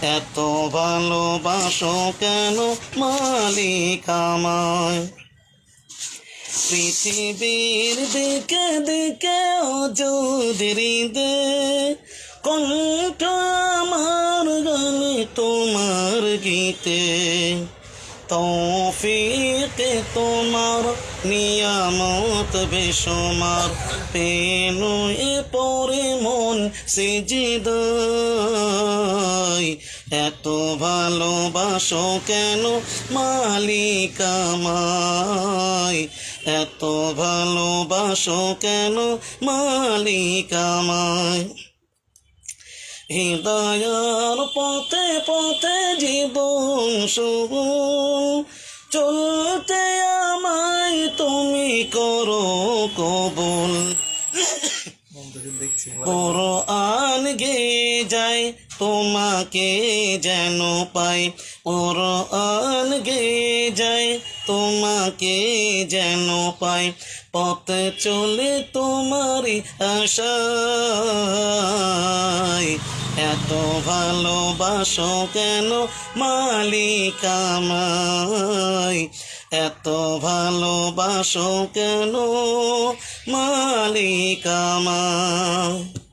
এত ভালোবাসো কেন মালিক আমায়। পৃথিবীর দিকে দিকে যদি হৃদে কণ্ঠ আমার গানে তোমার গীতে, তৌফিকে তোমার নিয়ামত বেশুমার, পেনুয়ে পড়ে মন সিজদায়। এত ভালোবাসো কেন মালিক আমায়, এত ভালোবাসো কেন মালিক আমায়। হৃদয়ার পথে পথে জীবন শুরু, চলতে আমায় তুমি করো কবুল। কোরআন গেয়ে যায় তোমাকে যেন পাই, কোরআন গেয়ে যায় তোমাকে যেন পাই, পথ চলে তোমারই আশায়। এত ভালোবাসো কেন মালিক আমায়, এত ভালোবাসো কেন মালিক আমায়।